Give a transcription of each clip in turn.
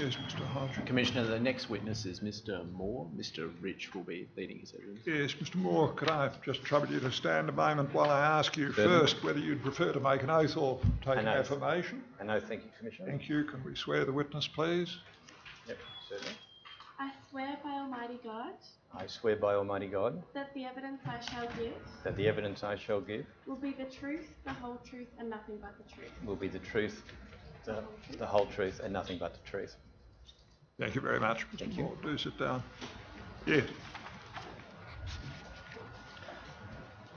Yes, Mr. Hodge. Commissioner, the next witness is Mr. Moore. Mr. Rich will be leading his evidence. Yes, Mr. Moore, could I just trouble you to stand a moment while I ask you first whether you'd prefer to make an oath or take an affirmation? An oath, thank you, Commissioner. Thank you. Can we swear the witness, please? Yep, certainly. I swear by Almighty God I swear by Almighty God that the evidence I shall give that the evidence I shall give will be the truth, the whole truth, and nothing but the truth. will be the truth, the whole truth, and nothing but the truth. Thank you very much, Mr. Moore. Do sit down. Yes.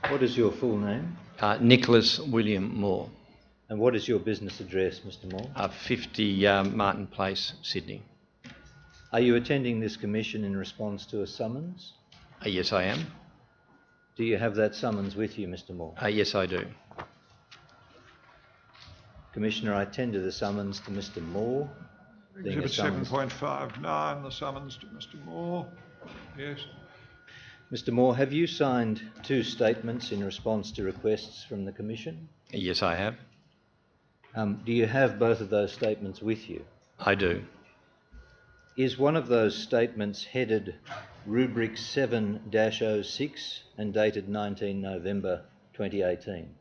What is your full name? Nicholas William Moore, And what is your business address, Mr. Moore? 50 Martin Place, Sydney. Are you attending this commission in response to a summons? Yes, I am. Do you have that summons with you, Mr. Moore? Yes, I do. Commissioner, I tender the summons to Mr. Moore. Exhibit 7.59, the summons to Mr. Moore. Yes. Mr. Moore, have you signed 2 statements in response to requests from the Commission? Yes, I have. Do you have both of those statements with you? I do. Is one of those statements headed Rubric 7-06 and dated 19 November 2018?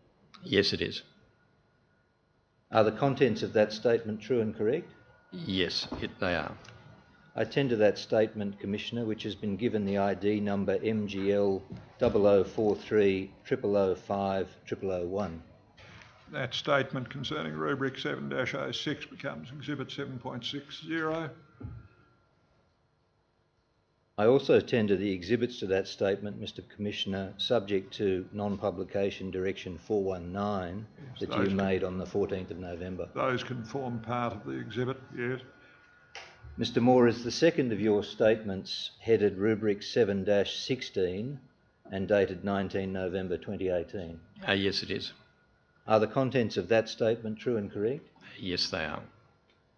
Yes, it is. Are the contents of that statement true and correct? Yes, they are. I tender that statement, Commissioner, which has been given the ID number MGL 0043 0005 0001. That statement concerning rubric 7-06 becomes exhibit 7.60. I also tender the exhibits to that statement, Mr. Commissioner, subject to non-publication direction 419 that you made on the 14th of November. Those can form part of the exhibit, yes. Mr. Moore, is the second of your statements headed rubric 7-16 and dated 19 November 2018? Yes, it is. Are the contents of that statement true and correct? Yes, they are.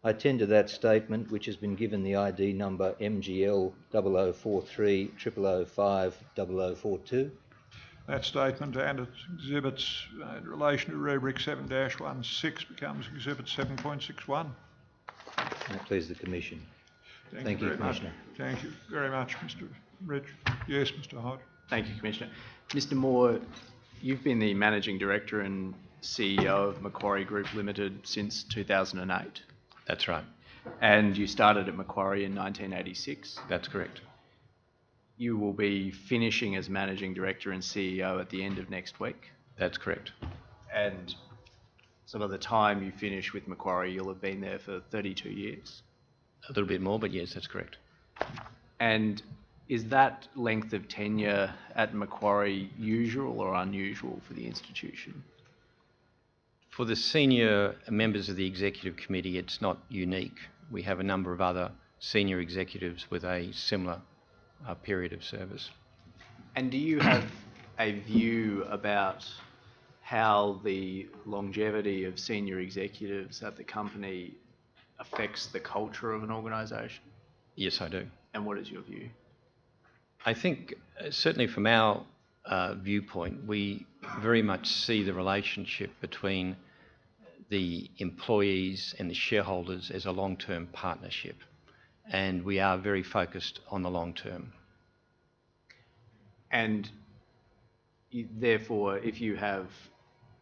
I tender that statement, which has been given the ID number MGL 0043 0005 0042. That statement and its exhibits in relation to rubric 7-16 becomes exhibit 7.61. May it please the Commission. Thank you, very much. Commissioner. Thank you very much, Mr. Rich. Yes, Mr. Hodge. Thank you, Commissioner. Mr. Moore, you've been the Managing Director and CEO of Macquarie Group Limited since 2008. That's right. And you started at Macquarie in 1986. That's correct. You will be finishing as Managing Director and CEO at the end of next week. That's correct. And so by the time you finish with Macquarie, you'll have been there for 32 years. A little bit more, but yes, that's correct. And is that length of tenure at Macquarie usual or unusual for the institution? For the senior members of the Executive Committee, it's not unique. We have a number of other senior executives with a similar period of service. And do you have a view about how the longevity of senior executives at the company affects the culture of an organisation? Yes, I do. And what is your view? I think, certainly from our viewpoint, we very much see the relationship between the employees and the shareholders as a long-term partnership, and we are very focused on the long term. And therefore, if you have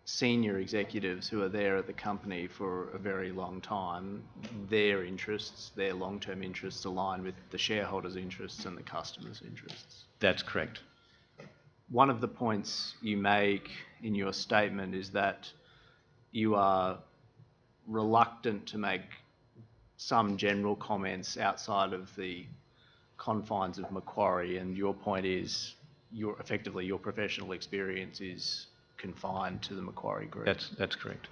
senior executives who are there at the company for a very long time, their interests, their long-term interests align with the shareholders' interests and the customers' interests. That's correct. One of the points you make in your statement is that you are reluctant to make some general comments outside of the confines of Macquarie, and your point is effectively your professional experience is confined to the Macquarie Group. That's correct.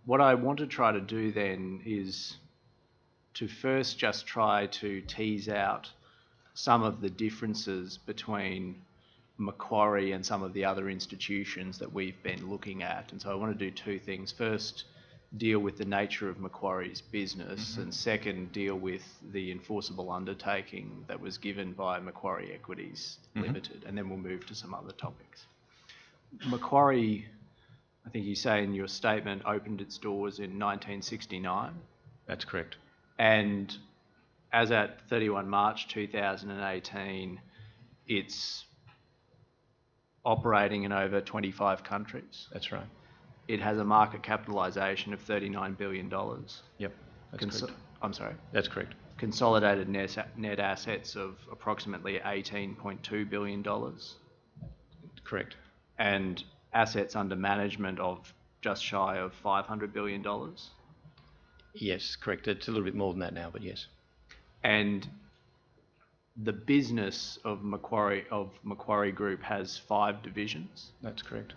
What I want to try to do then is to first just try to tease out some of the differences between Macquarie and some of the other institutions that we've been looking at. And so I want to do 2 things. First, deal with the nature of Macquarie's business, and second, deal with the enforceable undertaking that was given by Macquarie Equities Limited, and then we'll move to some other topics. Macquarie, I think you say in your statement, opened its doors in 1969. That's correct. And as at 31 March 2018, it's operating in over 25 countries. That's right. It has a market capitalisation of $39 billion. Yep, that's correct. I'm sorry. That's correct. Consolidated net assets of approximately $18.2 billion. Correct. And assets under management of just shy of $500 billion. Yes, correct. It's a little bit more than that now, but yes. And the business of Macquarie Group has 5 divisions. That's correct.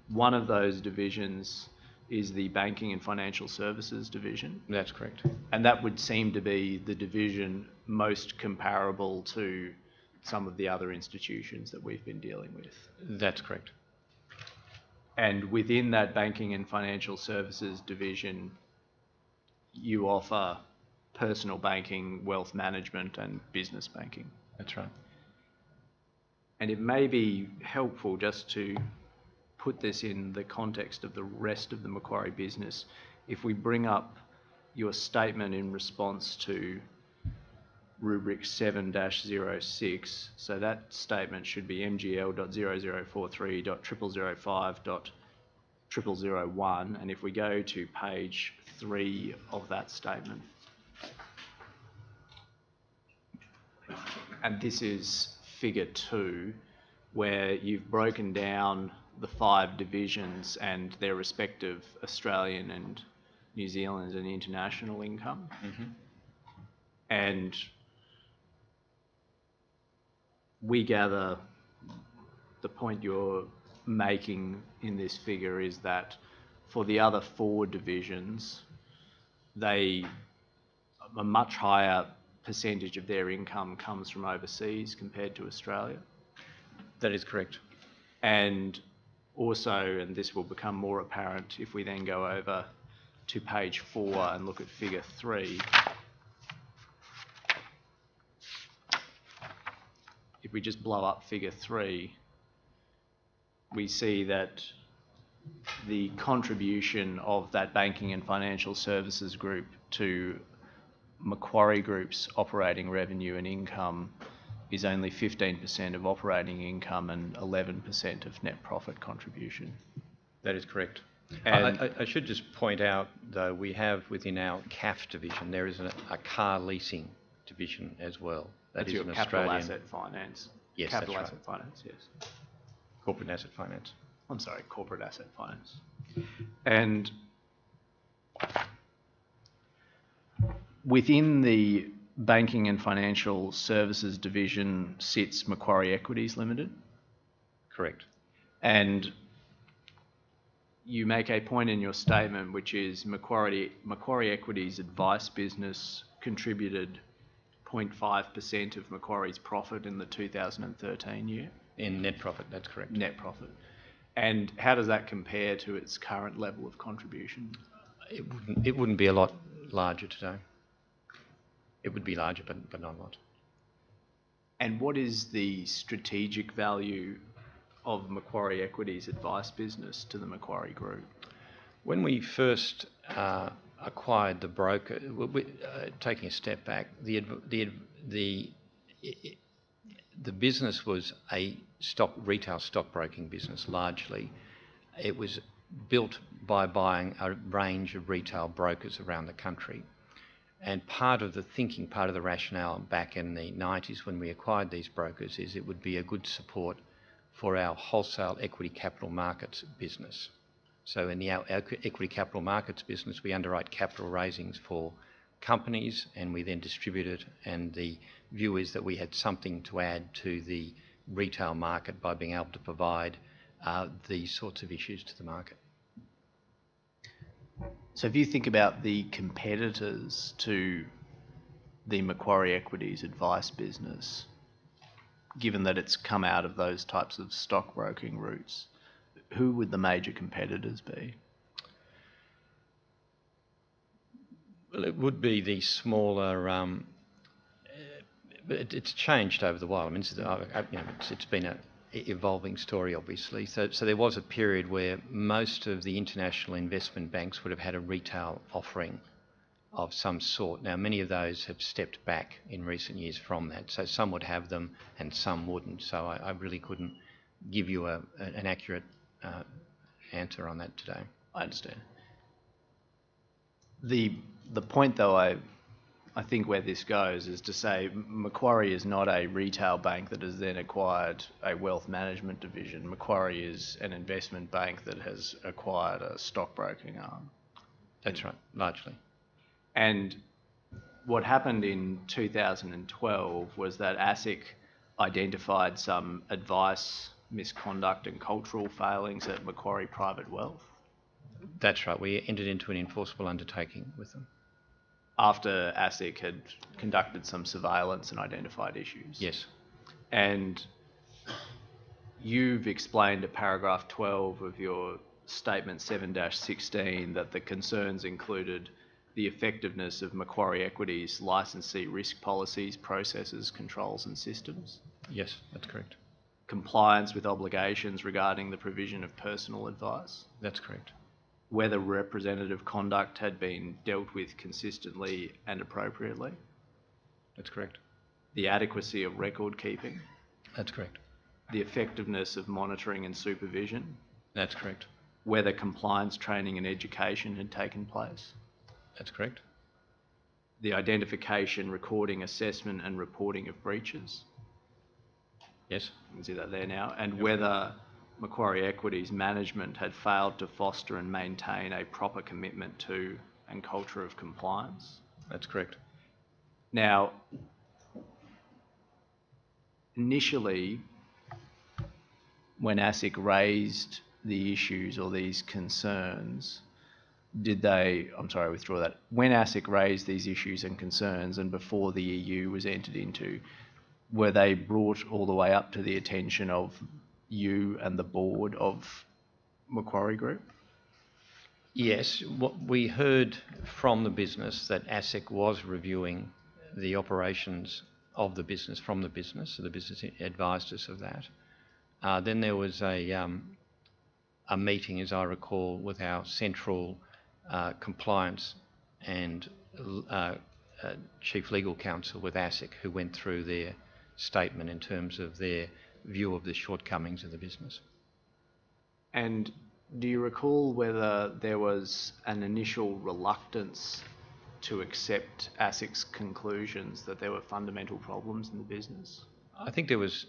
One of those divisions is the Banking and Financial Services division. That's correct. And that would seem to be the division most comparable to some of the other institutions that we've been dealing with. That's correct. And within that Banking and Financial Services division, you offer personal banking, wealth management, and business banking. That's right. And it may be helpful just to put this in the context of the rest of the Macquarie business. If we bring up your statement in response to rubric 7-06, so that statement should be MGL.0043.0005.001, and if we go to page 3 of that statement, and this is figure 2, where you've broken down the 5 divisions and their respective Australian and New Zealand and international income. Mm-hmm. And we gather the point you're making in this figure is that for the other 4 divisions, a much higher percentage of their income comes from overseas compared to Australia. That is correct. And also, and this will become more apparent if we then go over to page 4 and look at figure 3. If we just blow up figure 3, we see that the contribution of that Banking and Financial Services group to Macquarie Group's operating revenue and income is only 15% of operating income and 11% of net profit contribution. That is correct. And I should just point out, though, we have within our CAF division, there is a car leasing division as well. That is your an capital Australian... asset finance. Yes, Capital that's asset right. finance, yes. Corporate asset finance. I'm sorry, corporate asset finance. And within the Banking and Financial Services division sits Macquarie Equities Limited. Correct. And you make a point in your statement, which is Macquarie Equities advice business contributed 0.5% of Macquarie's profit in the 2013 year. In net profit, that's correct. Net profit. And how does that compare to its current level of contribution? It wouldn't be a lot larger today. It would be larger, but not a lot. And what is the strategic value of Macquarie Equities advice business to the Macquarie Group? When we first acquired the broker, taking a step back, the business was a retail stockbroking business largely. It was built by buying a range of retail brokers around the country. And part of the thinking, part of the rationale back in the 90s when we acquired these brokers is it would be a good support for our wholesale equity capital markets business. So in our equity capital markets business, we underwrite capital raisings for companies and we then distribute it, and the view is that we had something to add to the retail market by being able to provide these sorts of issues to the market. So if you think about the competitors to the Macquarie Equities advice business, given that it's come out of those types of stockbroking routes, who would the major competitors be? Well, it would be the smaller, but it's changed over the while. I mean, it's been an evolving story, obviously. So there was a period where most of the international investment banks would have had a retail offering of some sort. Now, many of those have stepped back in recent years from that, so some would have them and some wouldn't. So I really couldn't give you an accurate answer on that today. I understand. The point, though, I think where this goes is to say Macquarie is not a retail bank that has then acquired a wealth management division. Macquarie is an investment bank that has acquired a stockbroking arm. That's right, largely. And what happened in 2012 was that ASIC identified some advice, misconduct and cultural failings at Macquarie Private Wealth. That's right, we entered into an enforceable undertaking with them. After ASIC had conducted some surveillance and identified issues. Yes. And you've explained at paragraph 12 of your statement 7-16 that the concerns included the effectiveness of Macquarie Equities licensee risk policies, processes, controls and systems. Yes, that's correct. Compliance with obligations regarding the provision of personal advice. That's correct. Whether representative conduct had been dealt with consistently and appropriately. That's correct. The adequacy of record keeping. That's correct. The effectiveness of monitoring and supervision. That's correct. Whether compliance training and education had taken place. That's correct. The identification, recording, assessment and reporting of breaches. Yes. You can see that there now. And whether Macquarie Equities management had failed to foster and maintain a proper commitment to and culture of compliance. That's correct. Now, initially, when ASIC raised the issues or these concerns, when ASIC raised these issues and concerns and before the EU was entered into, were they brought all the way up to the attention of you and the board of Macquarie Group? Yes, what we heard from the business that ASIC was reviewing the operations of the business from the business, so the business advised us of that. Then there was a meeting, as I recall, with our central compliance and chief legal counsel with ASIC, who went through their statement in terms of their view of the shortcomings of the business. And do you recall whether there was an initial reluctance to accept ASIC's conclusions that there were fundamental problems in the business? I think there was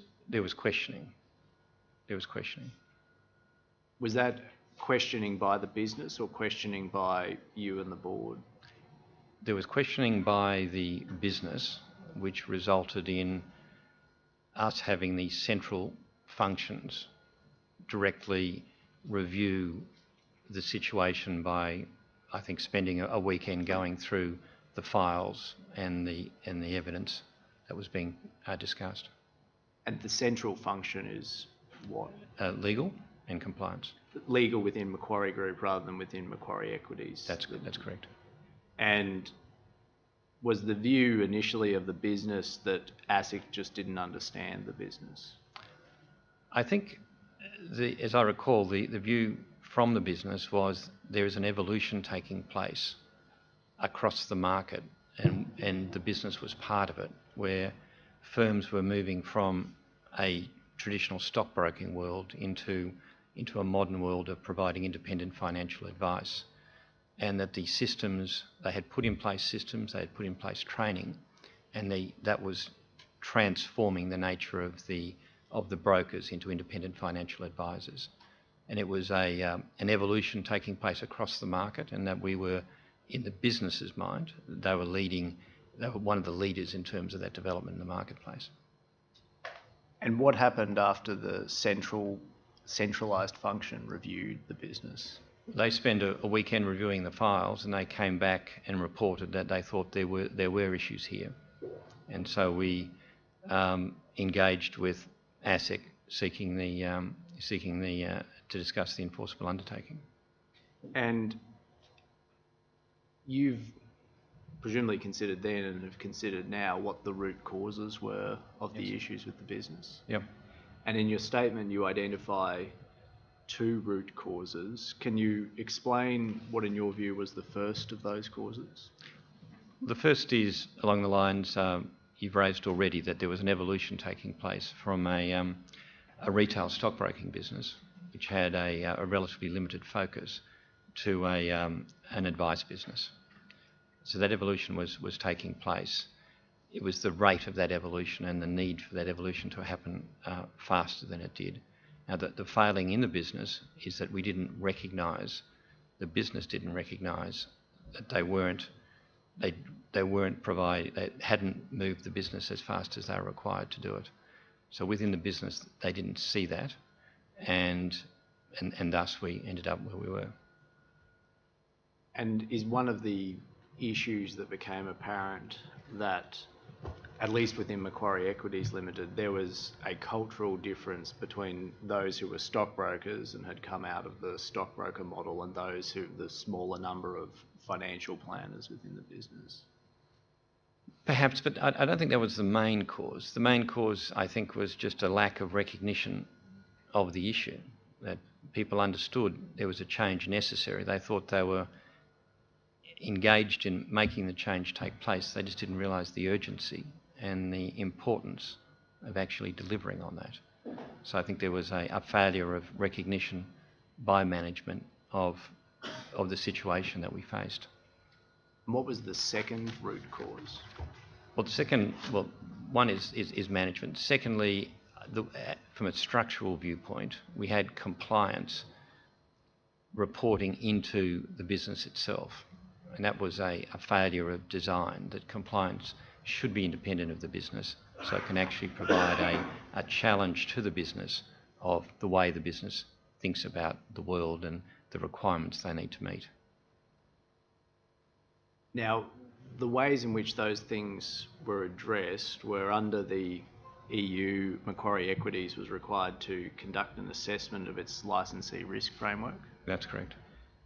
questioning. There was questioning. Was that questioning by the business or questioning by you and the board? There was questioning by the business, which resulted in us having the central functions directly review the situation by, I think, spending a weekend going through the files and the evidence that was being discussed. And the central function is what? Legal and compliance. Legal within Macquarie Group rather than within Macquarie Equities. That's correct. And was the view initially of the business that ASIC just didn't understand the business? I think, as I recall, the view from the business was there is an evolution taking place across the market, and the business was part of it, where firms were moving from a traditional stockbroking world into a modern world of providing independent financial advice. And that the systems, they had put in place systems, they had put in place training, and that was transforming the nature of the brokers into independent financial advisors. And it was an evolution taking place across the market, and that we were, in the business's mind, they were one of the leaders in terms of that development in the marketplace. And what happened after the centralised function reviewed the business? They spent a weekend reviewing the files, and they came back and reported that they thought there were issues here. And so we engaged with ASIC seeking to discuss the enforceable undertaking. And you've presumably considered then and have considered now what the root causes were of the issues with the business. Yep. And in your statement you identify 2 root causes. Can you explain what in your view was the first of those causes? The first is along the lines you've raised already, that there was an evolution taking place from a retail stockbroking business, which had a relatively limited focus, to an advice business. So that evolution was taking place. It was the rate of that evolution and the need for that evolution to happen faster than it did. Now, the failing in the business is that we didn't recognise, the business didn't recognise that they hadn't moved the business as fast as they were required to do it. So within the business, they didn't see that, and thus we ended up where we were. And is one of the issues that became apparent that, at least within Macquarie Equities Limited, there was a cultural difference between those who were stockbrokers and had come out of the stockbroker model and those who, the smaller number of financial planners within the business? Perhaps, but I don't think that was the main cause. The main cause, I think, was just a lack of recognition of the issue, that people understood there was a change necessary. They thought they were engaged in making the change take place. They just didn't realise the urgency and the importance of actually delivering on that. So I think there was a failure of recognition by management of the situation that we faced. And what was the second root cause? Well, one is management. Secondly, from a structural viewpoint, we had compliance reporting into the business itself. And that was a failure of design, that compliance should be independent of the business, so it can actually provide a challenge to the business of the way the business thinks about the world and the requirements they need to meet. Now, the ways in which those things were addressed were under the EU. Macquarie Equities was required to conduct an assessment of its licensee risk framework. That's correct.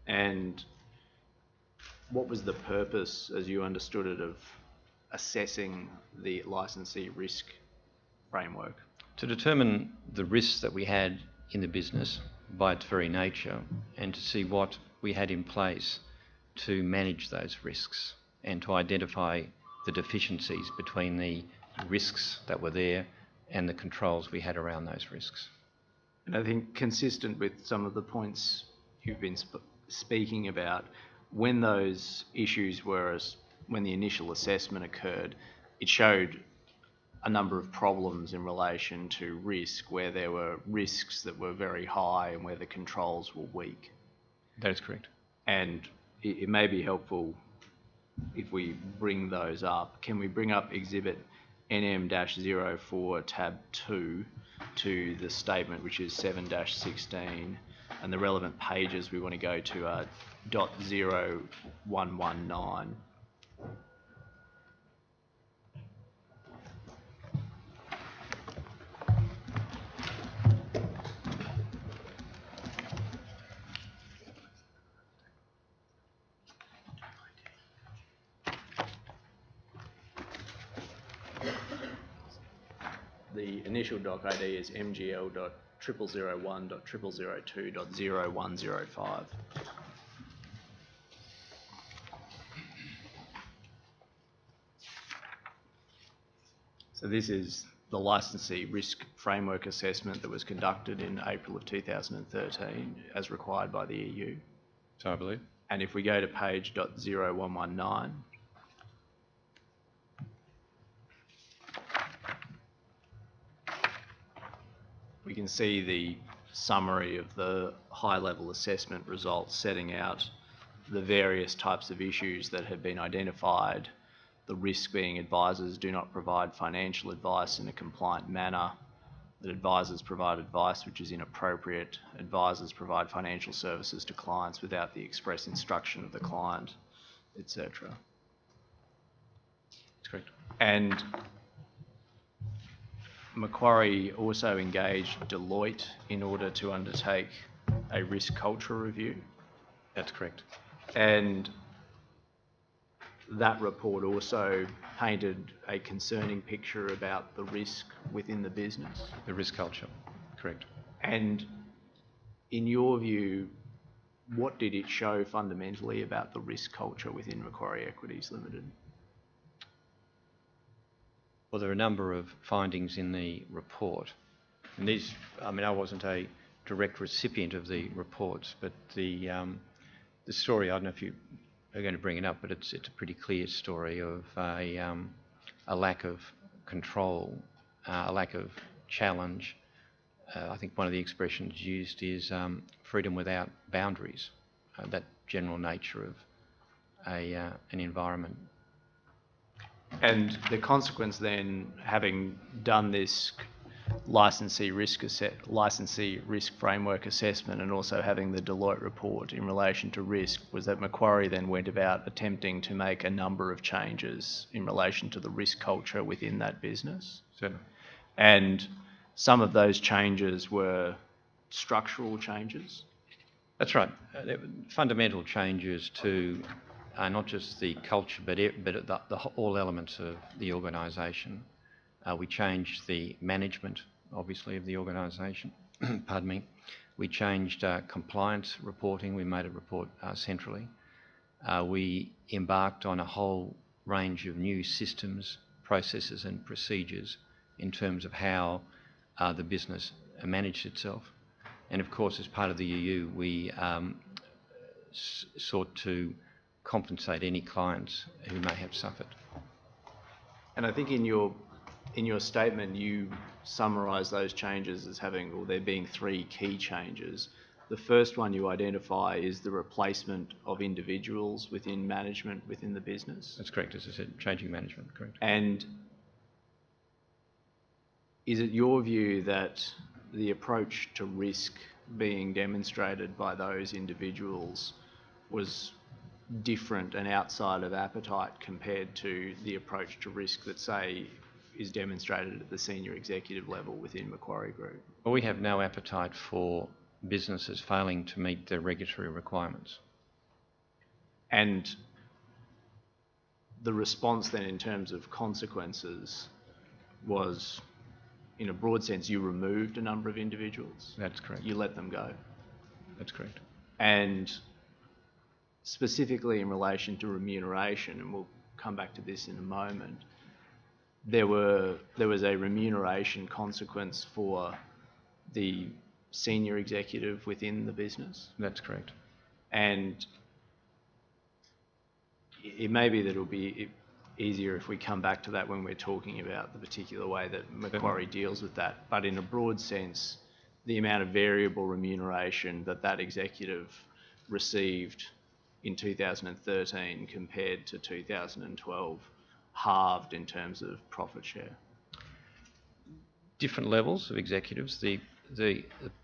And what was the purpose, as you understood it, of assessing the licensee risk framework? To determine the risks that we had in the business by its very nature, and to see what we had in place to manage those risks and to identify the deficiencies between the risks that were there and the controls we had around those risks. And I think consistent with some of the points you've been speaking about, when those issues were, when the initial assessment occurred, it showed a number of problems in relation to risk, where there were risks that were very high and where the controls were weak. That is correct. And it may be helpful if we bring those up. Can we bring up Exhibit NM-04 tab 2 to the statement, which is 7-16, and the relevant pages we want to go to are .0119. The initial doc ID is MGL.0001.002.0105. So this is the licensee risk framework assessment that was conducted in April of 2013 as required by the EU. So I believe. And if we go to page .0119, we can see the summary of the high-level assessment results setting out the various types of issues that have been identified, the risk being advisors do not provide financial advice in a compliant manner, that advisors provide advice which is inappropriate, advisors provide financial services to clients without the express instruction of the client, etc. That's correct. And Macquarie also engaged Deloitte in order to undertake a risk culture review. That's correct. And that report also painted a concerning picture about the risk within the business. The risk culture, correct. And in your view, what did it show fundamentally about the risk culture within Macquarie Equities Limited? Well, there are a number of findings in the report. And these, I mean, I wasn't a direct recipient of the reports, but the story, I don't know if you are going to bring it up, but it's a pretty clear story of a lack of control, a lack of challenge. I think one of the expressions used is freedom without boundaries, that general nature of an environment. And the consequence then, having done this licensee risk framework assessment and also having the Deloitte report in relation to risk, was that Macquarie then went about attempting to make a number of changes in relation to the risk culture within that business. Certainly. And some of those changes were structural changes. That's right. There were fundamental changes to not just the culture, but all elements of the organisation. We changed the management, obviously, of the organisation. Pardon me. We changed compliance reporting. We made it report centrally. We embarked on a whole range of new systems, processes and procedures in terms of how the business managed itself. And of course, as part of the EU, we sought to compensate any clients who may have suffered. And I think in your statement, you summarise those changes as having, or there being three key changes. The first one you identify is the replacement of individuals within management within the business. That's correct, as I said, changing management, correct. And is it your view that the approach to risk being demonstrated by those individuals was different and outside of appetite compared to the approach to risk that, say, is demonstrated at the senior executive level within Macquarie Group? Well, we have no appetite for businesses failing to meet their regulatory requirements. And the response then in terms of consequences was, in a broad sense, you removed a number of individuals. That's correct. You let them go. That's correct. And specifically in relation to remuneration, and we'll come back to this in a moment, there was a remuneration consequence for the senior executive within the business. That's correct. And it may be that it'll be easier if we come back to that when we're talking about the particular way that Macquarie deals with that. But in a broad sense, the amount of variable remuneration that executive received in 2013 compared to 2012 halved in terms of profit share. Different levels of executives. The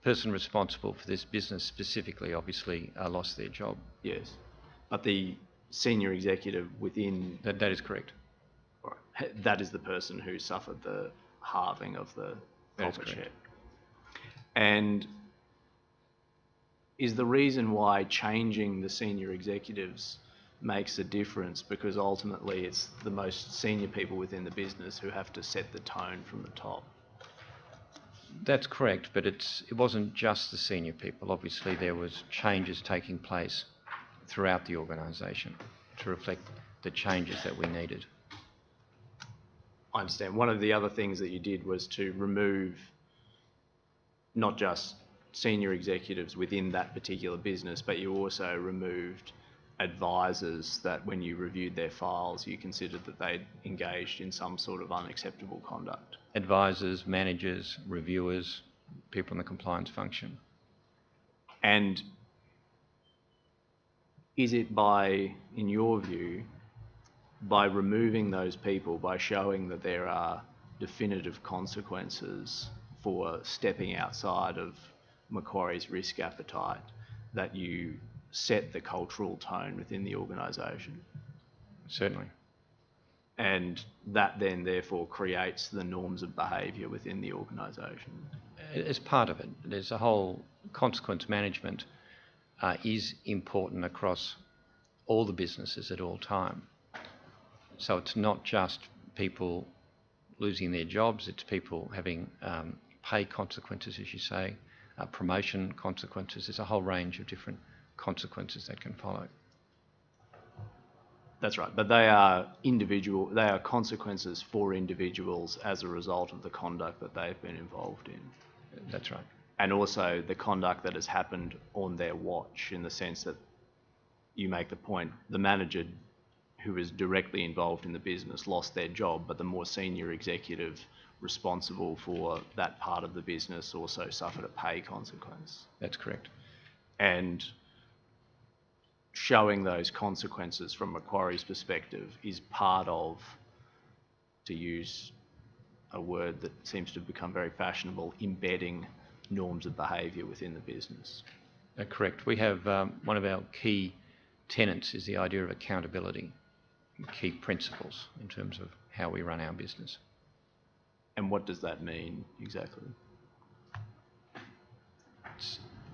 person responsible for this business specifically obviously lost their job. Yes, but the senior executive within... That is correct. Right. That is the person who suffered the halving of the profit share. And is the reason why changing the senior executives makes a difference because ultimately it's the most senior people within the business who have to set the tone from the top? That's correct, but it wasn't just the senior people. Obviously there was changes taking place throughout the organisation to reflect the changes that we needed. I understand. One of the other things that you did was to remove not just senior executives within that particular business, but you also removed advisors that when you reviewed their files, you considered that they'd engaged in some sort of unacceptable conduct. Advisors, managers, reviewers, people in the compliance function. And is it by, in your view, by removing those people, by showing that there are definitive consequences for stepping outside of Macquarie's risk appetite, that you set the cultural tone within the organisation? Certainly. And that then therefore creates the norms of behaviour within the organisation? As part of it, there's a whole consequence management is important across all the businesses at all time. So it's not just people losing their jobs, it's people having pay consequences, as you say, promotion consequences. There's a whole range of different consequences that can follow. That's right, but they are consequences for individuals as a result of the conduct that they've been involved in. That's right. And also the conduct that has happened on their watch, in the sense that you make the point, the manager who is directly involved in the business lost their job, but the more senior executive responsible for that part of the business also suffered a pay consequence. That's correct. And showing those consequences from Macquarie's perspective is part of, to use a word that seems to have become very fashionable, embedding norms of behaviour within the business. Correct. We have one of our key tenets is the idea of accountability, key principles in terms of how we run our business. And what does that mean exactly?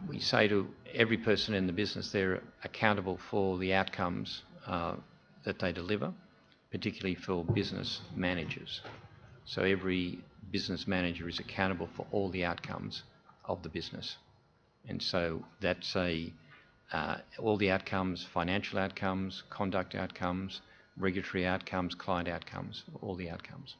We say to every person in the business they're accountable for the outcomes that they deliver, particularly for business managers. So every business manager is accountable for all the outcomes of the business. And so that's all the outcomes, financial outcomes, conduct outcomes, regulatory outcomes, client outcomes, all the outcomes.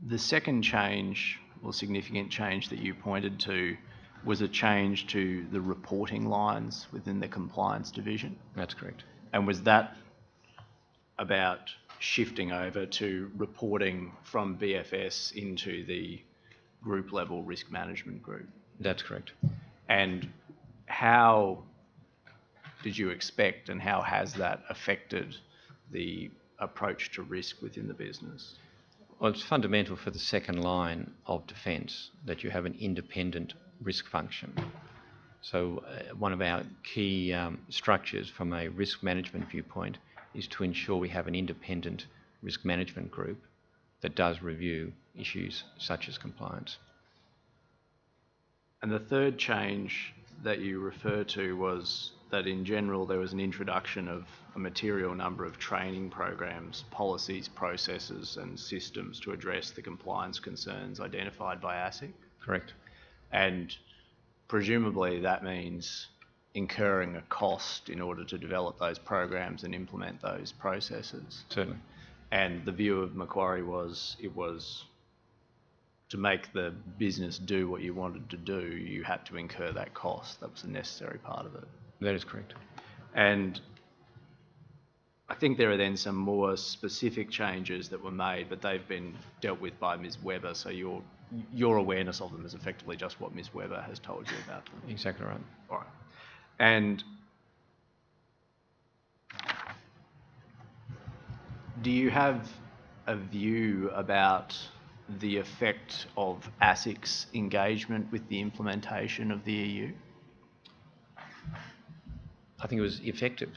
The second change, or significant change, that you pointed to was a change to the reporting lines within the compliance division. That's correct. And was that about shifting over to reporting from BFS into the group level risk management group? That's correct. And how did you expect, and how has that affected the approach to risk within the business? Well, it's fundamental for the second line of defence that you have an independent risk function. So one of our key structures from a risk management viewpoint is to ensure we have an independent risk management group that does review issues such as compliance. And the third change that you refer to was that in general there was an introduction of a material number of training programs, policies, processes and systems to address the compliance concerns identified by ASIC. Correct. And presumably that means incurring a cost in order to develop those programs and implement those processes. Certainly. And the view of Macquarie was it was to make the business do what you wanted to do, you had to incur that cost. That was a necessary part of it. That is correct. And I think there are then some more specific changes that were made, but they've been dealt with by Ms. Webber, so your awareness of them is effectively just what Ms. Webber has told you about them. Exactly right. All right. And do you have a view about the effect of ASIC's engagement with the implementation of the EU? I think it was effective.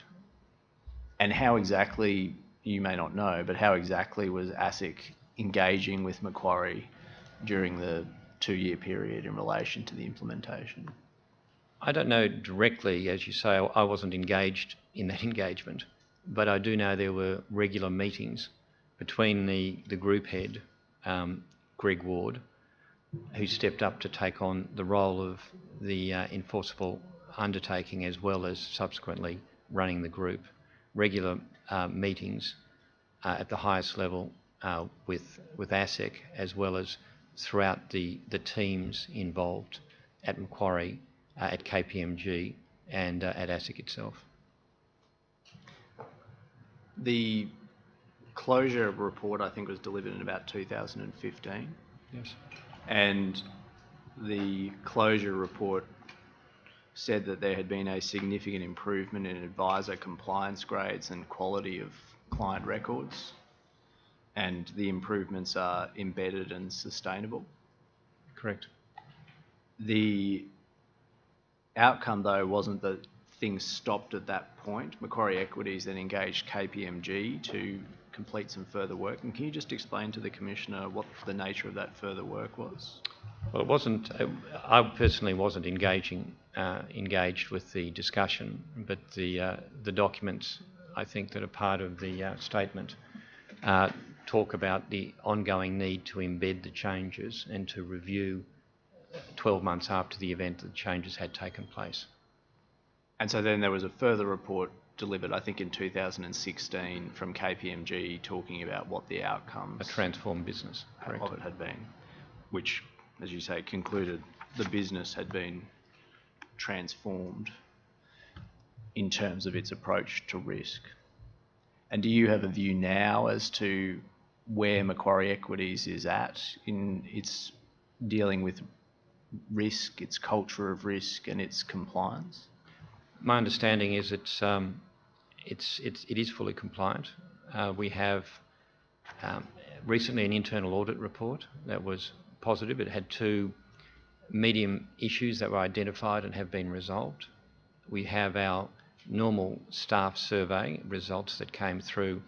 And how exactly, you may not know, but how exactly was ASIC engaging with Macquarie during the 2-year period in relation to the implementation? I don't know directly, as you say, I wasn't engaged in that engagement, but I do know there were regular meetings between the group head, Greg Ward, who stepped up to take on the role of the enforceable undertaking as well as subsequently running the group. Regular meetings at the highest level with ASIC as well as throughout the teams involved at Macquarie, at KPMG and at ASIC itself. The closure report, I think, was delivered in about 2015. Yes. And the closure report said that there had been a significant improvement in advisor compliance grades and quality of client records, and the improvements are embedded and sustainable. Correct. The outcome, though, wasn't that things stopped at that point. Macquarie Equities then engaged KPMG to complete some further work. And can you just explain to the Commissioner what the nature of that further work was? Well, it wasn't. I personally wasn't engaged with the discussion, but the documents, I think, that are part of the statement talk about the ongoing need to embed the changes and to review 12 months after the event that the changes had taken place. And so then there was a further report delivered, I think, in 2016 from KPMG talking about what the outcomes A transformed business, correct. of it had been, which, as you say, concluded the business had been transformed in terms of its approach to risk. And do you have a view now as to where Macquarie Equities is at in its dealing with risk, its culture of risk and its compliance? My understanding is it is fully compliant. We have recently an internal audit report that was positive. It had 2 medium issues that were identified and have been resolved. We have our normal staff survey results that came through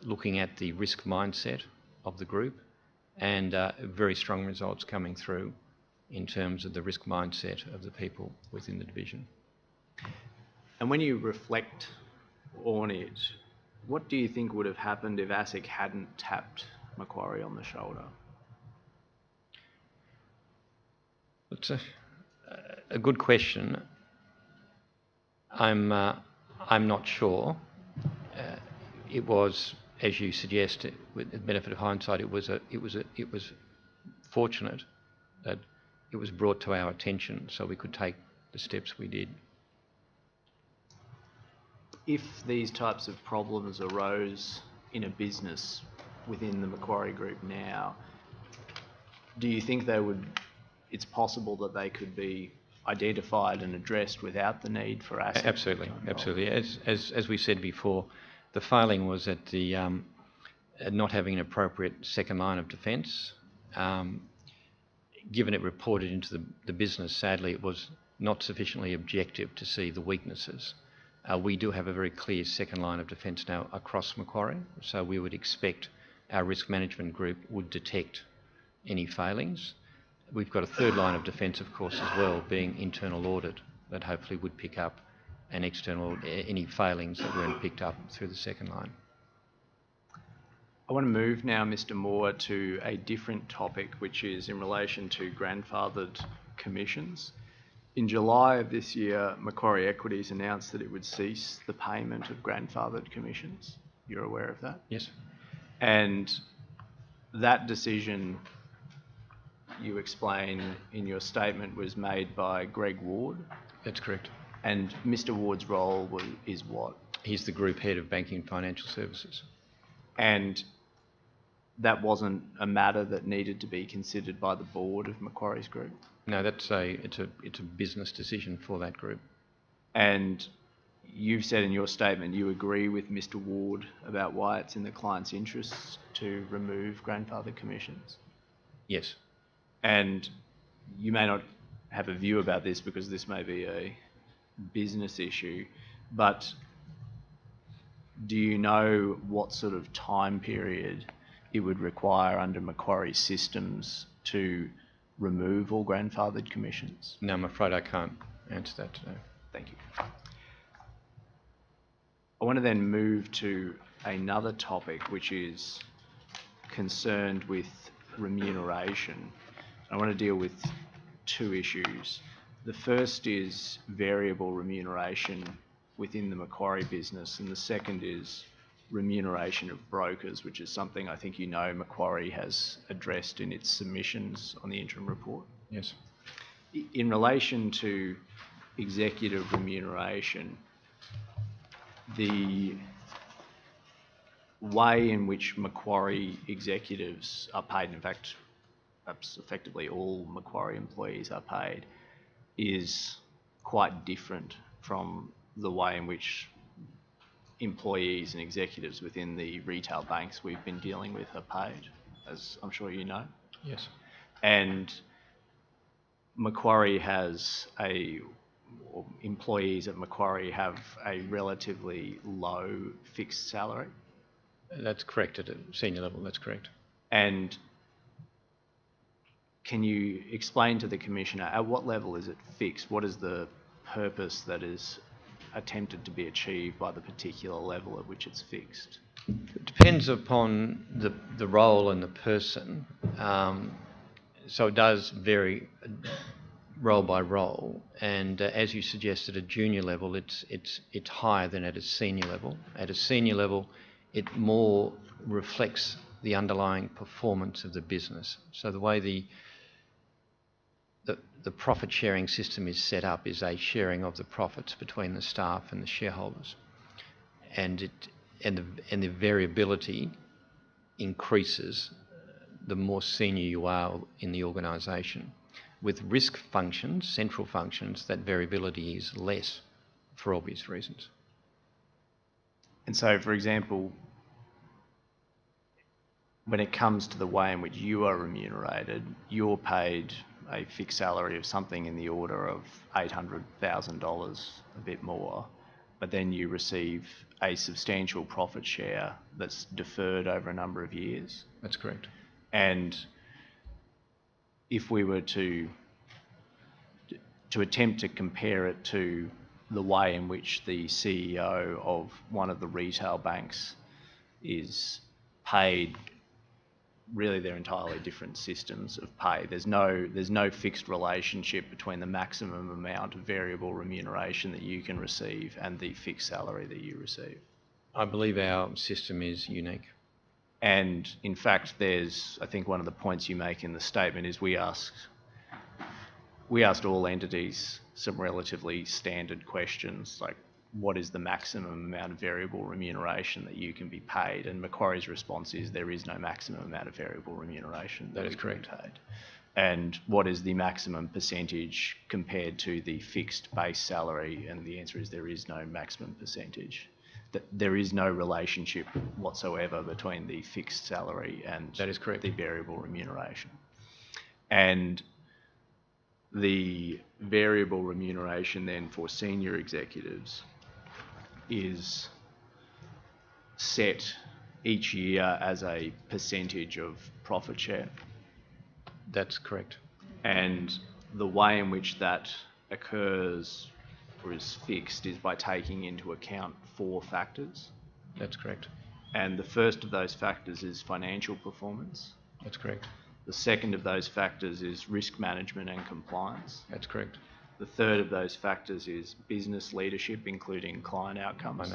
looking at the risk mindset of the group, and very strong results coming through in terms of the risk mindset of the people within the division. And when you reflect on it, what do you think would have happened if ASIC hadn't tapped Macquarie on the shoulder? It's a good question. I'm not sure. It was, as you suggest, with the benefit of hindsight, it was fortunate that it was brought to our attention so we could take the steps we did. If these types of problems arose in a business within the Macquarie Group now, do you think it's possible that they could be identified and addressed without the need for ASIC? Absolutely, absolutely. As we said before, the failing was at the not having an appropriate second line of defence. Given it reported into the business, sadly, it was not sufficiently objective to see the weaknesses. We do have a very clear second line of defence now across Macquarie, so we would expect our risk management group would detect any failings. We've got a third line of defence, of course, as well, being internal audit, that hopefully would pick up an external any failings that weren't picked up through the second line. I want to move now, Mr. Moore, to a different topic, which is in relation to grandfathered commissions. In July of this year, Macquarie Equities announced that it would cease the payment of grandfathered commissions. You're aware of that? Yes. And that decision, you explain in your statement, was made by Greg Ward. That's correct. And Mr. Ward's role is what? He's the group head of banking and financial services. And that wasn't a matter that needed to be considered by the board of Macquarie's group? No, it's a business decision for that group. And you've said in your statement you agree with Mr. Ward about why it's in the client's interests to remove grandfathered commissions? Yes. And you may not have a view about this because this may be a business issue, but do you know what sort of time period it would require under Macquarie systems to remove all grandfathered commissions? No, I'm afraid I can't answer that today. Thank you. I want to then move to another topic which is concerned with remuneration. I want to deal with 2 issues. The first is variable remuneration within the Macquarie business, and the second is remuneration of brokers, which is something I think you know Macquarie has addressed in its submissions on the interim report. Yes. In relation to executive remuneration, the way in which Macquarie executives are paid, in fact, perhaps effectively all Macquarie employees are paid, is quite different from the way in which employees and executives within the retail banks we've been dealing with are paid, as I'm sure you know. Yes. And Macquarie employees at Macquarie have a relatively low fixed salary. That's correct at a senior level, that's correct. And can you explain to the Commissioner at what level is it fixed? What is the purpose that is attempted to be achieved by the particular level at which it's fixed? It depends upon the role and the person. So it does vary role by role, and as you suggested, at junior level, it's higher than at a senior level. At a senior level, it more reflects the underlying performance of the business. So the way the profit sharing system is set up is a sharing of the profits between the staff and the shareholders, and the variability increases the more senior you are in the organisation. With risk functions, central functions, that variability is less for obvious reasons. And so, for example, when it comes to the way in which you are remunerated, you're paid a fixed salary of something in the order of $800,000, a bit more, but then you receive a substantial profit share that's deferred over a number of years. That's correct. And if we were to attempt to compare it to the way in which the CEO of one of the retail banks is paid, really they're entirely different systems of pay. There's no fixed relationship between the maximum amount of variable remuneration that you can receive and the fixed salary that you receive. I believe our system is unique. And in fact, I think one of the points you make in the statement is we asked all entities some relatively standard questions, like what is the maximum amount of variable remuneration that you can be paid? And Macquarie's response is there is no maximum amount of variable remuneration that is correct. Paid. And what is the maximum percentage compared to the fixed base salary? And the answer is there is no maximum percentage. That there is no relationship whatsoever between the fixed salary and that is correct. The variable remuneration. And the variable remuneration then for senior executives is set each year as a percentage of profit share. That's correct. And the way in which that occurs or is fixed is by taking into account 4 factors. That's correct. And the first of those factors is financial performance. That's correct. The second of those factors is risk management and compliance. That's correct. The third of those factors is business leadership, including client outcomes.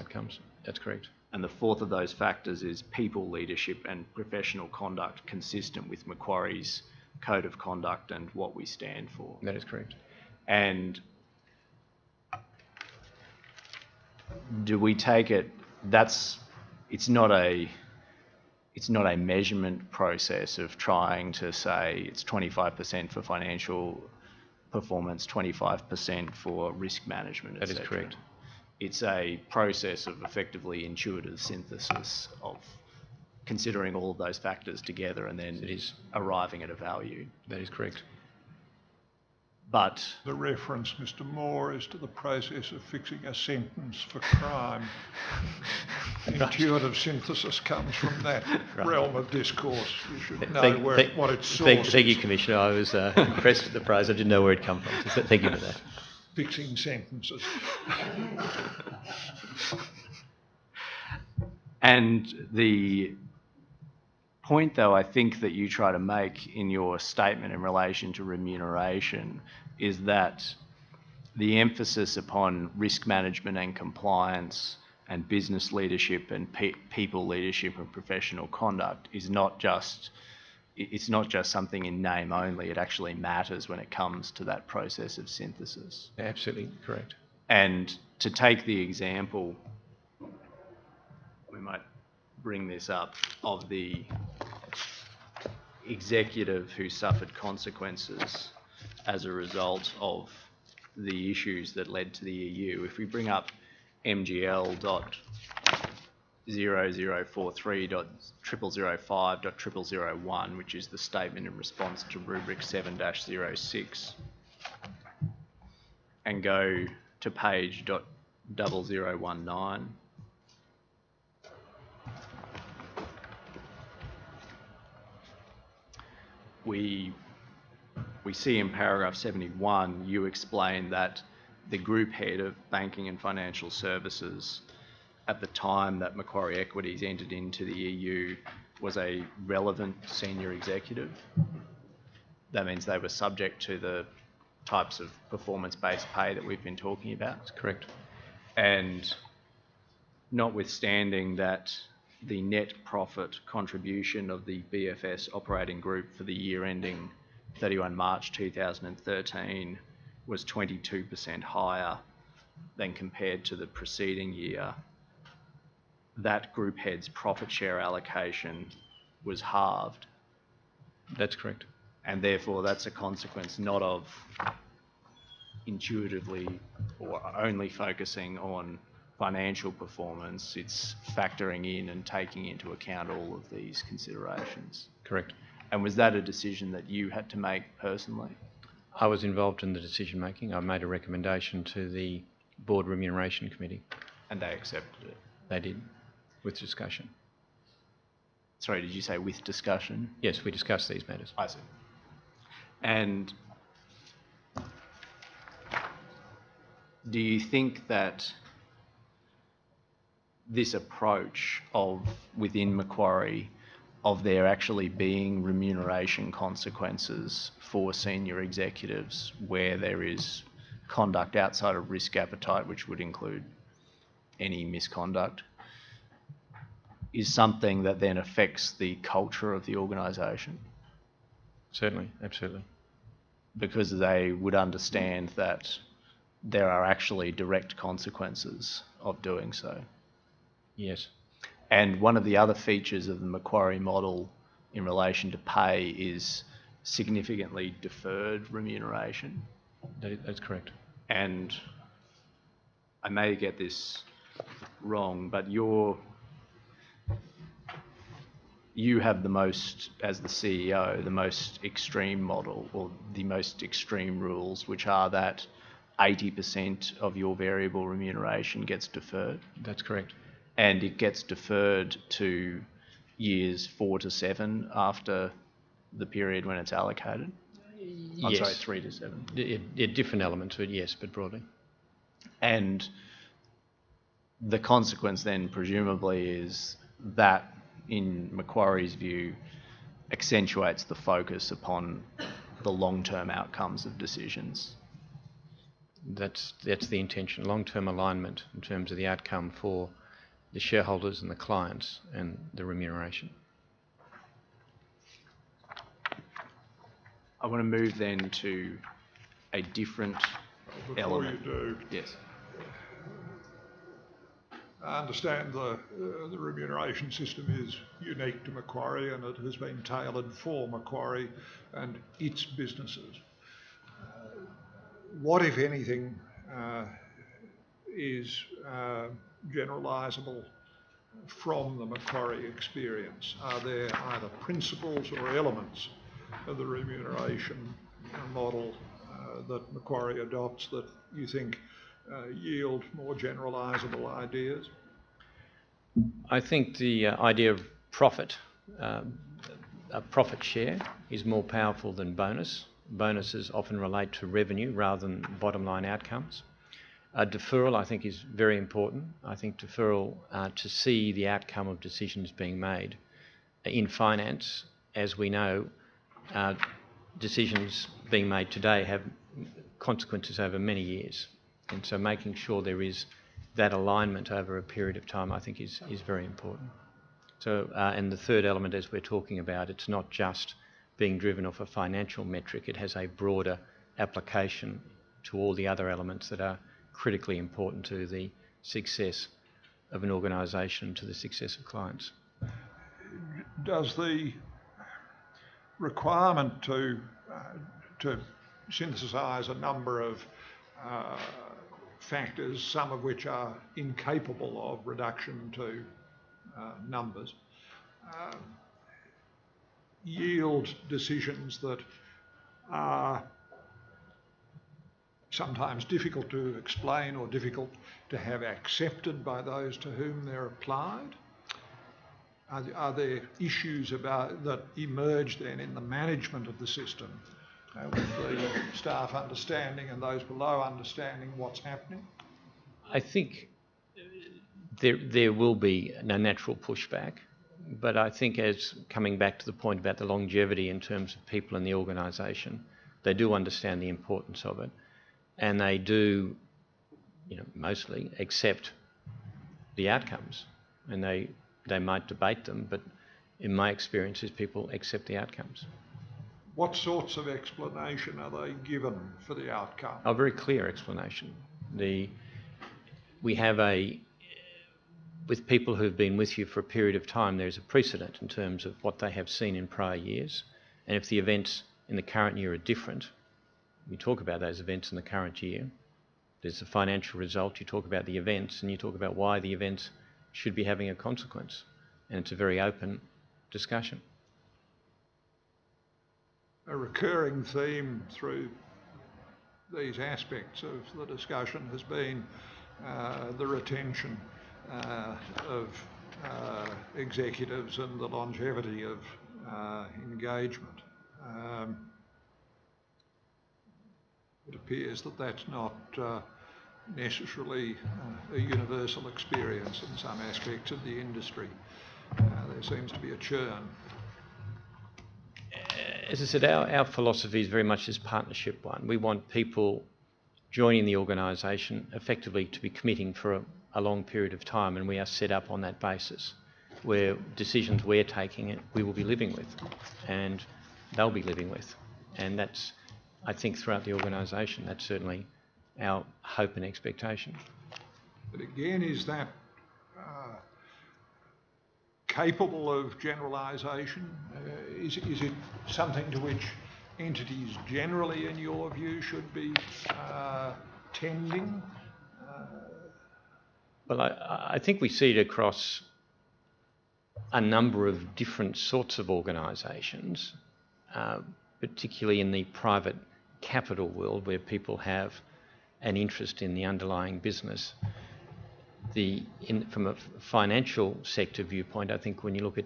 That's correct. And the fourth of those factors is people leadership and professional conduct consistent with Macquarie's code of conduct and what we stand for. That is correct. And do we take it, it's not a measurement process of trying to say it's 25% for financial performance, 25% for risk management, etc. That is correct. It's a process of effectively intuitive synthesis of considering all of those factors together and then arriving at a value. That is correct. But the reference, Mr. Moore, is to the process of fixing a sentence for crime. Intuitive synthesis comes from that realm of discourse. You should know what its source is. Thank you, Commissioner. I was impressed at the praise. I didn't know where it come from. So thank you for that. Fixing sentences. And the point, though, I think that you try to make in your statement in relation to remuneration is that the emphasis upon risk management and compliance and business leadership and people leadership and professional conduct is not just something in name only. It actually matters when it comes to that process of synthesis. Absolutely correct. And to take the example, we might bring this up, of the executive who suffered consequences as a result of the issues that led to the EU. If we bring up MGL.0043.0005.001, which is the statement in response to rubric 7-06, and go to page .0019, we see in paragraph 71, you explain that the group head of banking and financial services at the time that Macquarie Equities entered into the EU was a relevant senior executive. That means they were subject to the types of performance-based pay that we've been talking about. That's correct. And notwithstanding that the net profit contribution of the BFS operating group for the year ending 31 March 2013 was 22% higher than compared to the preceding year, that group head's profit share allocation was halved. That's correct. And therefore that's a consequence not of intuitively or only focusing on financial performance, it's factoring in and taking into account all of these considerations. Correct. And was that a decision that you had to make personally? I was involved in the decision making. I made a recommendation to the Board Remuneration Committee. And they accepted it? They did, with discussion. Sorry, did you say with discussion? Yes, we discussed these matters. I see. And do you think that this approach of within Macquarie of there actually being remuneration consequences for senior executives where there is conduct outside of risk appetite, which would include any misconduct, is something that then affects the culture of the organisation? Certainly, absolutely. Because they would understand that there are actually direct consequences of doing so. Yes. And one of the other features of the Macquarie model in relation to pay is significantly deferred remuneration. That's correct. And I may get this wrong, but you have the most, as the CEO, the most extreme model or the most extreme rules, which are that 80% of your variable remuneration gets deferred. That's correct. And it gets deferred to years 4 to 7 after the period when it's allocated? Yes. I'm sorry, 3 to 7. Different elements to it, yes, but broadly. And the consequence then presumably is that, in Macquarie's view, accentuates the focus upon the long-term outcomes of decisions. That's the intention, long-term alignment in terms of the outcome for the shareholders and the clients and the remuneration. I want to move then to a different element. Before you do, Yes. I understand the remuneration system is unique to Macquarie and it has been tailored for Macquarie and its businesses. What, if anything, is generalisable from the Macquarie experience? Are there either principles or elements of the remuneration model that Macquarie adopts that you think yield more generalisable ideas? I think the idea of profit, a profit share, is more powerful than bonus. Bonuses often relate to revenue rather than bottom line outcomes. Deferral, I think, is very important. I think deferral to see the outcome of decisions being made. In finance, as we know, decisions being made today have consequences over many years. And so making sure there is that alignment over a period of time, I think, is very important. So, and the third element, as we're talking about, it's not just being driven off a financial metric, it has a broader application to all the other elements that are critically important to the success of an organisation, to the success of clients. Does the requirement to synthesise a number of factors, some of which are incapable of reduction to numbers, yield decisions that are sometimes difficult to explain or difficult to have accepted by those to whom they're applied? Are there issues about that emerge then in the management of the system with the staff understanding and those below understanding what's happening? I think there will be a natural pushback, but I think, as coming back to the point about the longevity in terms of people in the organisation, They do understand the importance of it, and they do, mostly accept the outcomes, and they might debate them, but in my experience is people accept the outcomes. What sorts of explanation are they given for the outcome? A very clear explanation. With people who've been with you for a period of time, there's a precedent in terms of what they have seen in prior years, and if the events in the current year are different, you talk about those events in the current year. There's a financial result, you talk about the events, and you talk about why the events should be having a consequence, and it's a very open discussion. A recurring theme through these aspects of the discussion has been the retention of executives and the longevity of engagement. It appears that that's not necessarily a universal experience in some aspects of the industry. There seems to be a churn. As I said, our philosophy is very much this partnership one. We want people joining the organisation effectively to be committing for a long period of time, and we are set up on that basis, where decisions we're taking we will be living with, and they'll be living with. And that's, I think, throughout the organisation, that's certainly our hope and expectation. But again, is that capable of generalisation? Is it something to which entities generally, in your view, should be tending? Well, I think we see it across a number of different sorts of organisations, particularly in the private capital world, where people have an interest in the underlying business. From a financial sector viewpoint, I think when you look at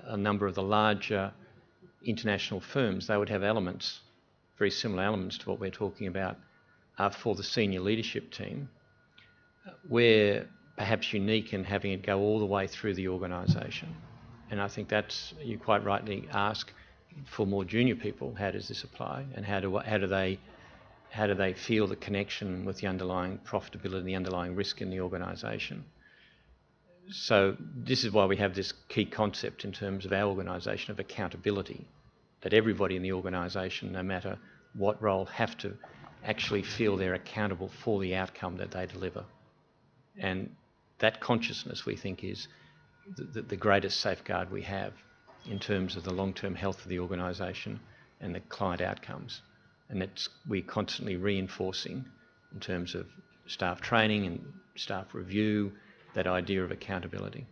a number of the larger international firms, they would have elements, very similar elements to what we're talking about for the senior leadership team. We're perhaps unique in having it go all the way through the organisation. And I think that's, you quite rightly ask, for more junior people, how does this apply, and how do they feel the connection with the underlying profitability, the underlying risk in the organisation. So this is why we have this key concept in terms of our organisation of accountability, that everybody in the organisation, no matter what role, have to actually feel they're accountable for the outcome that they deliver. And that consciousness, we think, is the greatest safeguard we have in terms of the long-term health of the organisation and the client outcomes. And that's we're constantly reinforcing in terms of staff training and staff review, that idea of accountability.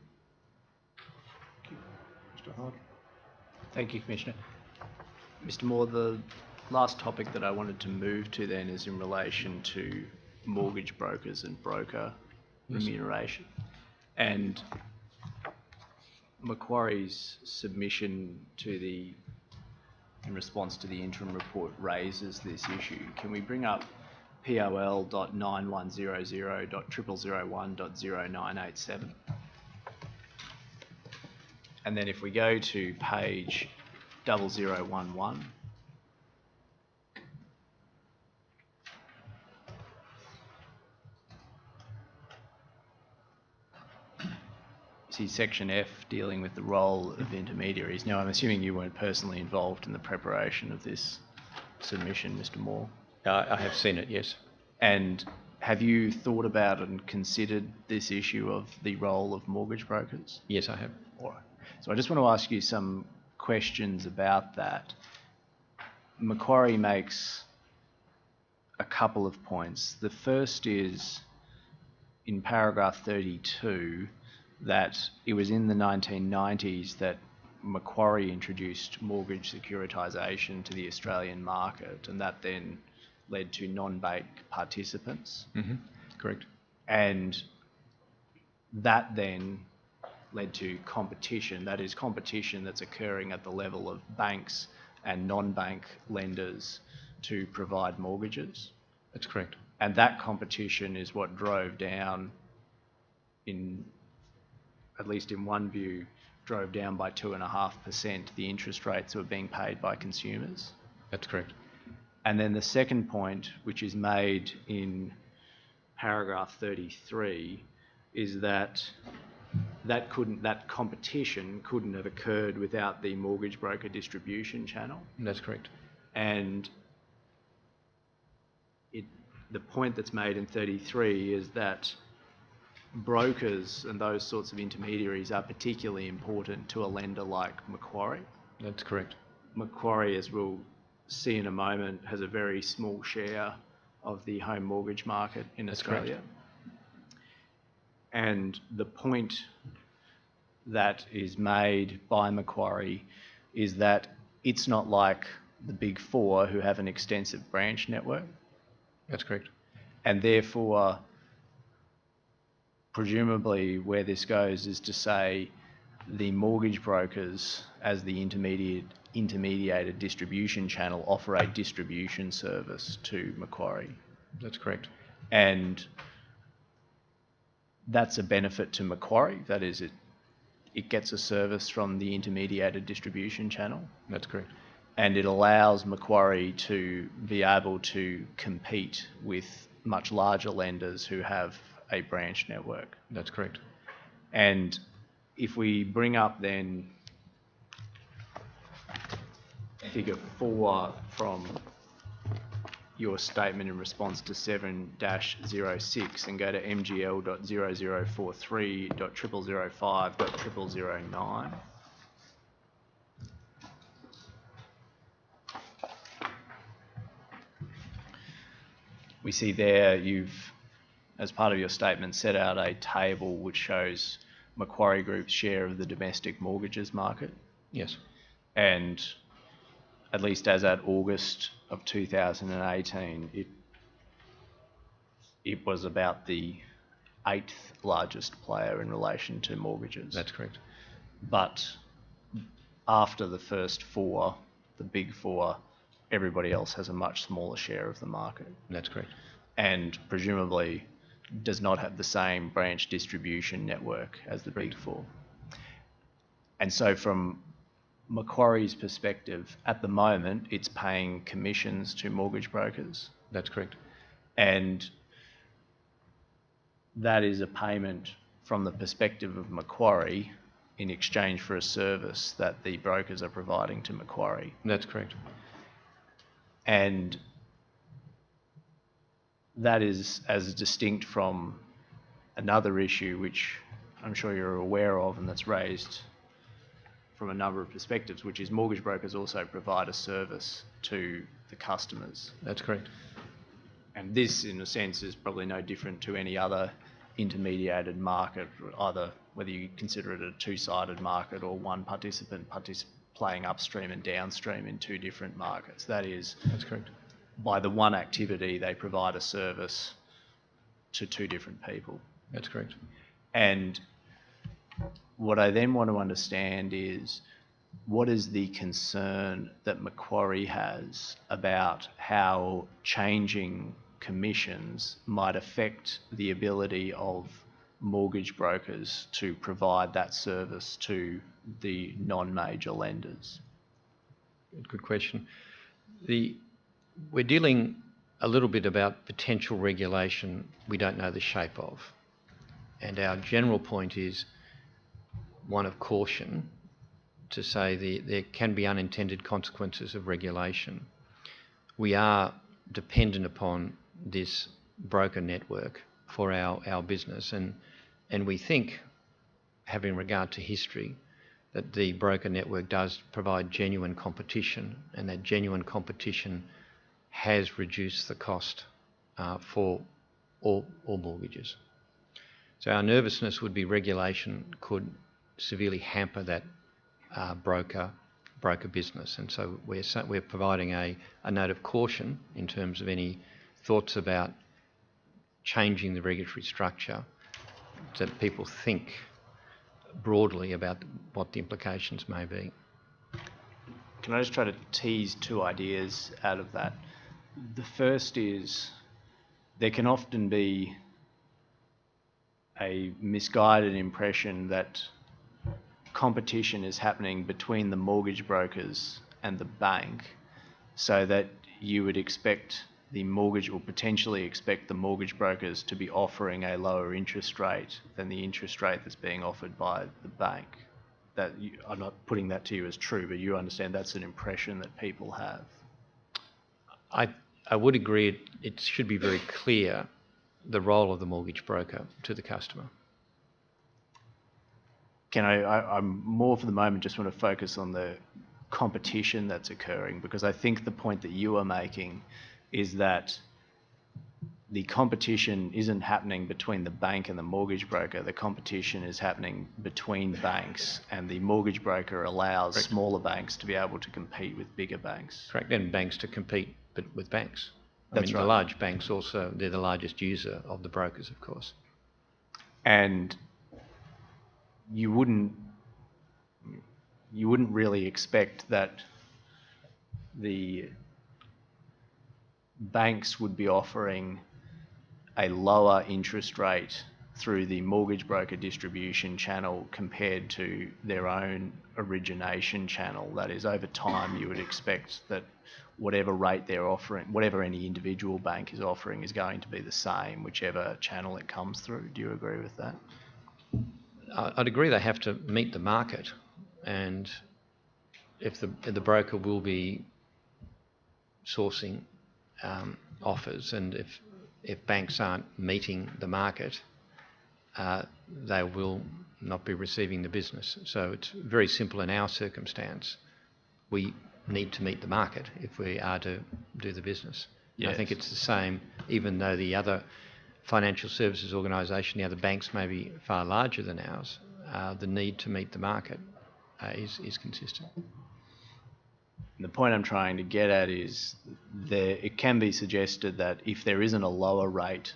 Mr. Hodge. Thank you, Commissioner. Mr. Moore, the last topic that I wanted to move to then is in relation to mortgage brokers and broker remuneration. And Macquarie's submission in response to the interim report raises this issue. Can we bring up POL.9100.0001.0987? And then if we go to page 0011, see section F dealing with the role of intermediaries. Now, I'm assuming you weren't personally involved in the preparation of this submission, Mr. Moore. I have seen it, yes. And have you thought about and considered this issue of the role of mortgage brokers? Yes, I have. All right. So I just want to ask you some questions about that. Macquarie makes a couple of points. The first is in paragraph 32, that it was in the 1990s that Macquarie introduced mortgage securitisation to the Australian market, and that then led to non-bank participants. Mm-hmm. Correct. And that then led to competition. That is competition that's occurring at the level of banks and non-bank lenders to provide mortgages. That's correct. And that competition is what drove down, at least in one view, drove down by 2.5% the interest rates that were being paid by consumers. That's correct. And then the second point, which is made in paragraph 33, is that competition couldn't have occurred without the mortgage broker distribution channel. That's correct. And the point that's made in 33 is that brokers and those sorts of intermediaries are particularly important to a lender like Macquarie. That's correct. Macquarie, as we'll see in a moment, has a very small share of the home mortgage market in Australia. Correct. And the point that is made by Macquarie is that it's not like the Big Four, who have an extensive branch network. That's correct. And therefore, presumably where this goes is to say the mortgage brokers, as the intermediated distribution channel, offer a distribution service to Macquarie. That's correct. And that's a benefit to Macquarie. That is, it gets a service from the intermediated distribution channel. That's correct. And it allows Macquarie to be able to compete with much larger lenders who have a branch network. That's correct. And if we bring up then figure 4 from your statement in response to 7-06 and go to mgl.0043.0005.009. We see there you've, as part of your statement, set out a table which shows Macquarie Group's share of the domestic mortgages market. Yes. And at least as at August of 2018, it was about the 8th largest player in relation to mortgages. That's correct. But after the first 4, the Big Four, everybody else has a much smaller share of the market. That's correct. And presumably does not have the same branch distribution network as the Big Four. And so from Macquarie's perspective, at the moment, it's paying commissions to mortgage brokers. That's correct. And that is a payment from the perspective of Macquarie in exchange for a service that the brokers are providing to Macquarie. That's correct. And that is as distinct from another issue which I'm sure you're aware of and that's raised from a number of perspectives, which is mortgage brokers also provide a service to the customers. That's correct. And this, in a sense, is probably no different to any other intermediated market, either whether you consider it a two-sided market or one participant playing upstream and downstream in two different markets. That is, that's correct. By the one activity, they provide a service to two different people. That's correct. And what I then want to understand is, what is the concern that Macquarie has about how changing commissions might affect the ability of mortgage brokers to provide that service to the non-major lenders? Good question. We're dealing a little bit about potential regulation we don't know the shape of. And our general point is one of caution, to say there can be unintended consequences of regulation. We are dependent upon this broker network for our business, and we think, having regard to history, that the broker network does provide genuine competition, and that genuine competition has reduced the cost for all mortgages. So our nervousness would be regulation could severely hamper that broker business, and so we're providing a note of caution in terms of any thoughts about changing the regulatory structure, that people think broadly about what the implications may be. Can I just try to tease two ideas out of that? The first is, there can often be a misguided impression that competition is happening between the mortgage brokers and the bank, so that you would expect the mortgage, or potentially expect the mortgage brokers to be offering a lower interest rate than the interest rate that's being offered by the bank. I'm not putting that to you as true, but you understand that's an impression that people have. I would agree it should be very clear the role of the mortgage broker to the customer. I'm more for the moment just want to focus on the competition that's occurring, because I think the point that you are making is that the competition isn't happening between the bank and the mortgage broker. The competition is happening between banks, and the mortgage broker allows Correct. smaller banks to be able to compete with bigger banks. Correct, and banks to compete with banks. That's right. The large banks also, they're the largest user of the brokers, of course. And you wouldn't really expect that the banks would be offering a lower interest rate through the mortgage broker distribution channel compared to their own origination channel. That is, over time, you would expect that whatever rate they're offering, whatever any individual bank is offering, is going to be the same, whichever channel it comes through. Do you agree with that? I'd agree they have to meet the market, and if the broker will be sourcing offers, and if banks aren't meeting the market, they will not be receiving the business. So it's very simple in our circumstance. We need to meet the market if we are to do the business. Yes. I think it's the same, even though the other financial services organisation, the other banks may be far larger than ours, the need to meet the market is consistent. The point I'm trying to get at is it can be suggested that if there isn't a lower rate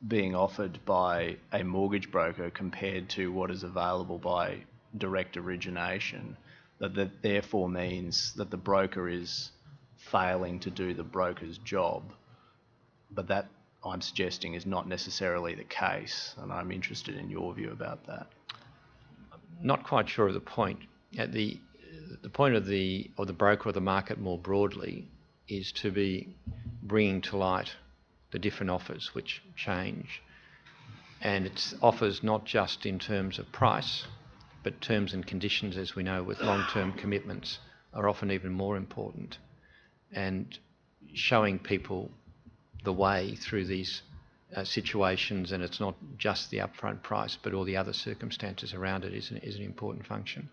being offered by a mortgage broker compared to what is available by direct origination, that therefore means that the broker is failing to do the broker's job. But that, I'm suggesting, is not necessarily the case, and I'm interested in your view about that. Not quite sure of the point. The point of the broker or the market more broadly is to be bringing to light the different offers which change, and it's offers not just in terms of price, but terms and conditions, as we know, with long-term commitments are often even more important, and showing people the way through these situations, and it's not just the upfront price, but all the other circumstances around it is an important function.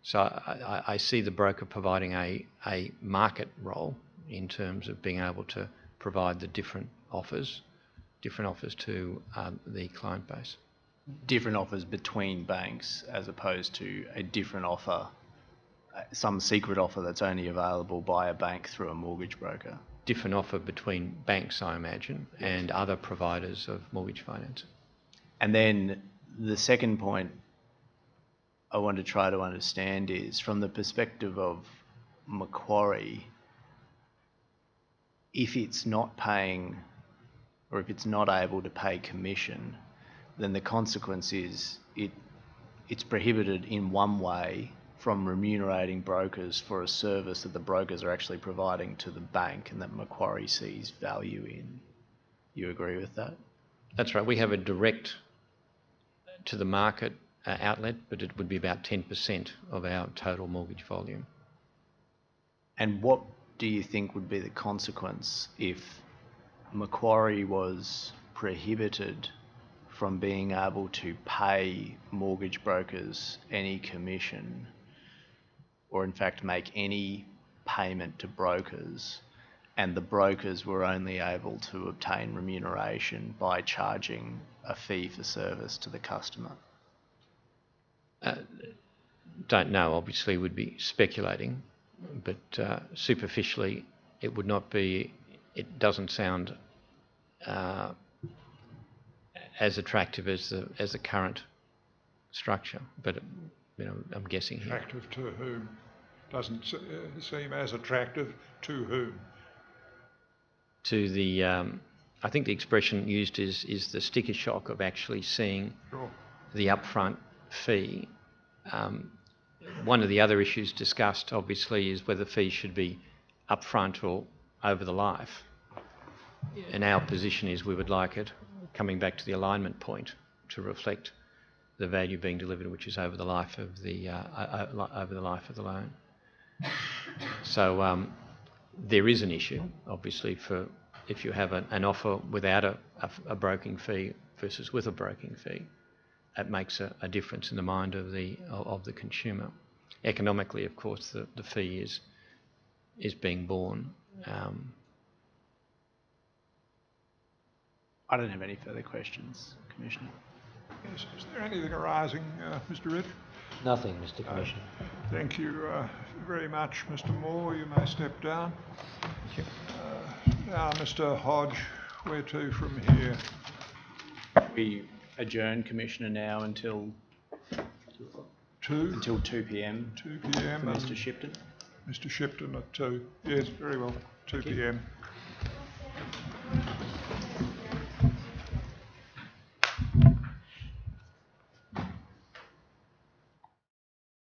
So I see the broker providing a market role in terms of being able to provide the different offers to the client base. Different offers between banks as opposed to a different offer, some secret offer that's only available by a bank through a mortgage broker. Different offer between banks, I imagine, and other providers of mortgage finance. And then the second point I want to try to understand is, from the perspective of Macquarie, if it's not paying, or if it's not able to pay commission, then the consequence is it's prohibited in one way from remunerating brokers for a service that the brokers are actually providing to the bank and that Macquarie sees value in. You agree with that? That's right. We have a direct to the market outlet, but it would be about 10% of our total mortgage volume. And what do you think would be the consequence if Macquarie was prohibited from being able to pay mortgage brokers any commission, or in fact make any payment to brokers, and the brokers were only able to obtain remuneration by charging a fee for service to the customer? Don't know, obviously would be speculating, but superficially it would not be, it doesn't sound as attractive as the current structure, but I'm guessing here. Attractive to whom? Doesn't seem as attractive to whom? To the, I think the expression used is the sticker shock of actually seeing the upfront fee. One of the other issues discussed, obviously, is whether fees should be upfront or over the life. And our position is we would like it, coming back to the alignment point, to reflect the value being delivered, which is over the life of the loan. So there is an issue, obviously, for if you have an offer without a broking fee versus with a broking fee. That makes a difference in the mind of the consumer. Economically, of course, the fee is being borne. I don't have any further questions, Commissioner. Yes, is there anything arising, Mr. Rich? Nothing, Mr. Commissioner. Thank you very much, Mr. Moore. You may step down. Thank you. Now, Mr. Hodge, where to from here? We adjourn, Commissioner, now until 2 p.m. 2 p.m. for Mr. Shipton. Mr. Shipton at 2. Yes, very well. 2 p.m.